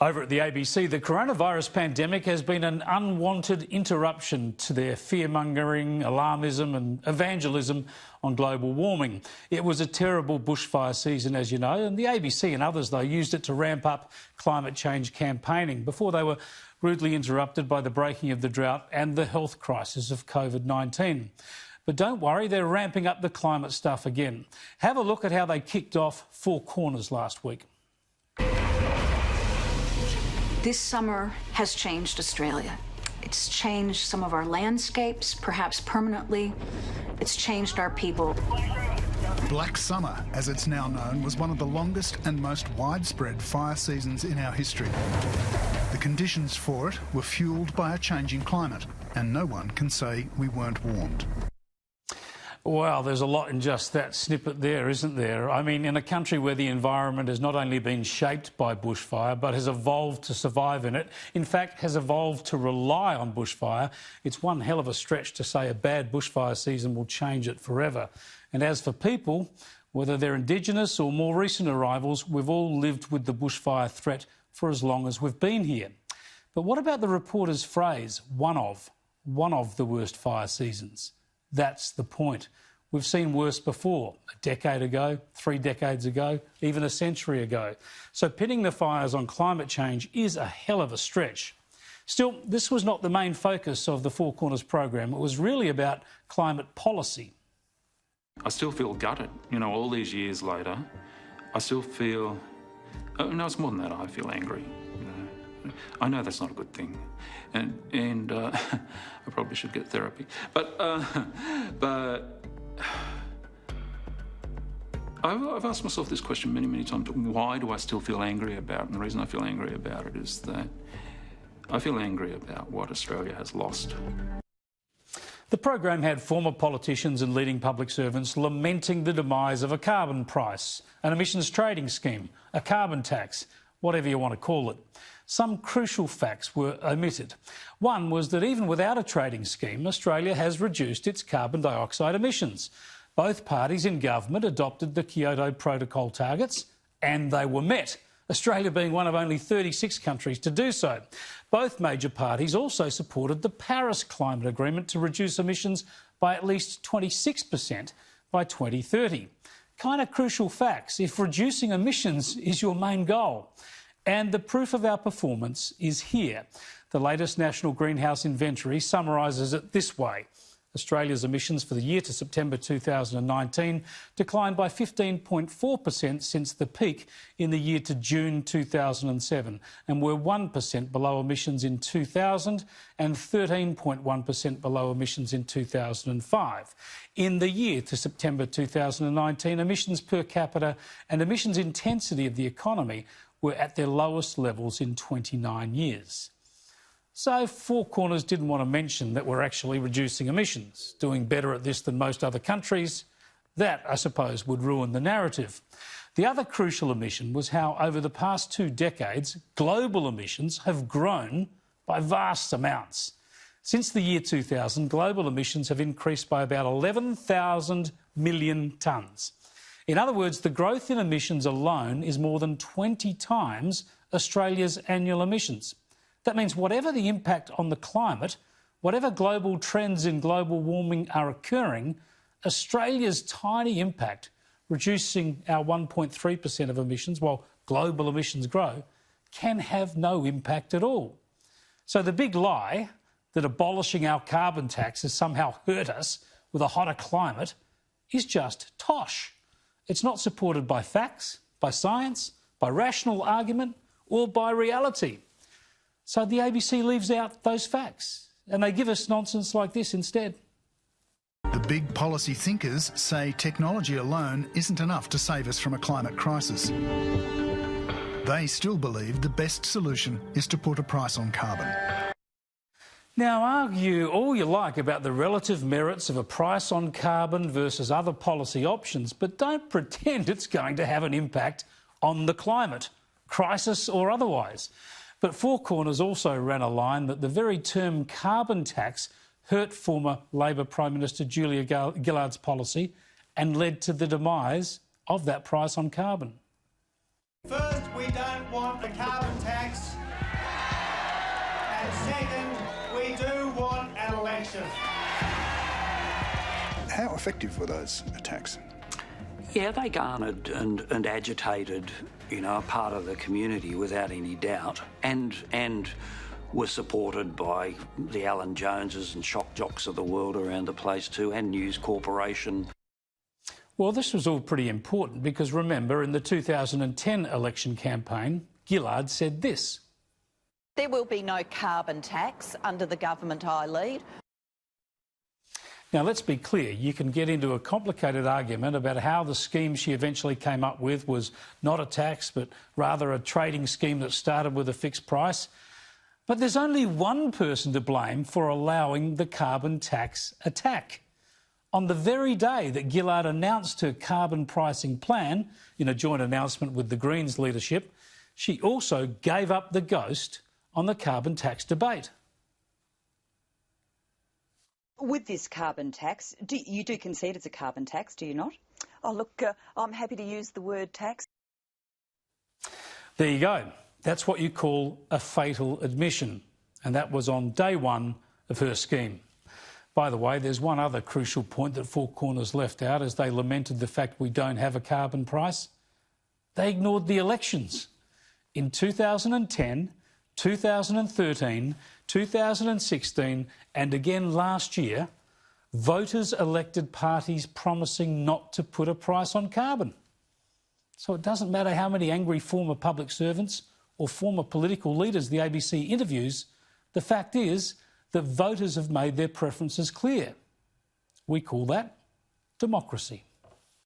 Over at the ABC, the coronavirus pandemic has been an unwanted interruption to their fear-mongering, alarmism and evangelism on global warming. It was a terrible bushfire season, as you know, and the ABC and others, though, used it to ramp up climate change campaigning before they were rudely interrupted by the breaking of the drought and the health crisis of COVID-19. But don't worry, they're ramping up the climate stuff again. Have a look at how they kicked off Four Corners last week. This summer has changed Australia. It's changed some of our landscapes, perhaps permanently. It's changed our people. Black Summer, as it's now known, was one of the longest and most widespread fire seasons in our history. The conditions for it were fuelled by a changing climate, and no one can say we weren't warned. Well, there's a lot in just that snippet there, isn't there? I mean, in a country where the environment has not only been shaped by bushfire, but has evolved to survive in it, in fact, has evolved to rely on bushfire, it's one hell of a stretch to say a bad bushfire season will change it forever. And as for people, whether they're Indigenous or more recent arrivals, we've all lived with the bushfire threat for as long as we've been here. But what about the reporter's phrase, one of the worst fire seasons? That's the point. We've seen worse before, a decade ago, 3 decades ago, even a century ago. So pinning the fires on climate change is a hell of a stretch. Still, this was not the main focus of the Four Corners program. It was really about climate policy. I still feel gutted, you know, all these years later. I still feel, oh, no, it's more than that, I feel angry. I know that's not a good thing, and I probably should get therapy. But I've asked myself this question many, many times. Why do I still feel angry about it? And the reason I feel angry about it is that I feel angry about what Australia has lost. The program had former politicians and leading public servants lamenting the demise of a carbon price, an emissions trading scheme, a carbon tax, whatever you want to call it. Some crucial facts were omitted. One was that even without a trading scheme, Australia has reduced its carbon dioxide emissions. Both parties in government adopted the Kyoto Protocol targets, and they were met, Australia being one of only 36 countries to do so. Both major parties also supported the Paris Climate Agreement to reduce emissions by at least 26% by 2030. Kind of crucial facts if reducing emissions is your main goal. And the proof of our performance is here. The latest National Greenhouse Inventory summarises it this way. Australia's emissions for the year to September 2019 declined by 15.4% since the peak in the year to June 2007 and were 1% below emissions in 2000 and 13.1% below emissions in 2005. In the year to September 2019, emissions per capita and emissions intensity of the economy were at their lowest levels in 29 years. So Four Corners didn't want to mention that we're actually reducing emissions, doing better at this than most other countries. That, I suppose, would ruin the narrative. The other crucial omission was how, over the past 2 decades, global emissions have grown by vast amounts. Since the year 2000, global emissions have increased by about 11,000 million tonnes. In other words, the growth in emissions alone is more than 20 times Australia's annual emissions. That means whatever the impact on the climate, whatever global trends in global warming are occurring, Australia's tiny impact, reducing our 1.3% of emissions while global emissions grow, can have no impact at all. So the big lie that abolishing our carbon tax has somehow hurt us with a hotter climate is just tosh. It's not supported by facts, by science, by rational argument, or by reality. So the ABC leaves out those facts, and they give us nonsense like this instead. The big policy thinkers say technology alone isn't enough to save us from a climate crisis. They still believe the best solution is to put a price on carbon. Now, argue all you like about the relative merits of a price on carbon versus other policy options, but don't pretend it's going to have an impact on the climate, crisis or otherwise. But Four Corners also ran a line that the very term carbon tax hurt former Labor Prime Minister Julia Gillard's policy and led to the demise of that price on carbon. First, we don't want a carbon tax. How effective were those attacks? Yeah, they garnered and agitated, a part of the community without any doubt, and were supported by the Alan Joneses and shock jocks of the world around the place too, and News Corporation. Well, this was all pretty important because remember, in the 2010 election campaign, Gillard said this. There will be no carbon tax under the government I lead. Now, let's be clear, you can get into a complicated argument about how the scheme she eventually came up with was not a tax, but rather a trading scheme that started with a fixed price. But there's only one person to blame for allowing the carbon tax attack. On the very day that Gillard announced her carbon pricing plan, in a joint announcement with the Greens leadership, she also gave up the ghost on the carbon tax debate. With this carbon tax, you do concede it's a carbon tax, do you not? Oh, look, I'm happy to use the word tax. There you go. That's what you call a fatal admission. And that was on day one of her scheme. By the way, there's one other crucial point that Four Corners left out as they lamented the fact we don't have a carbon price. They ignored the elections. In 2010, 2013, 2016 and again last year, voters elected parties promising not to put a price on carbon. So it doesn't matter how many angry former public servants or former political leaders the ABC interviews, the fact is that voters have made their preferences clear. We call that democracy.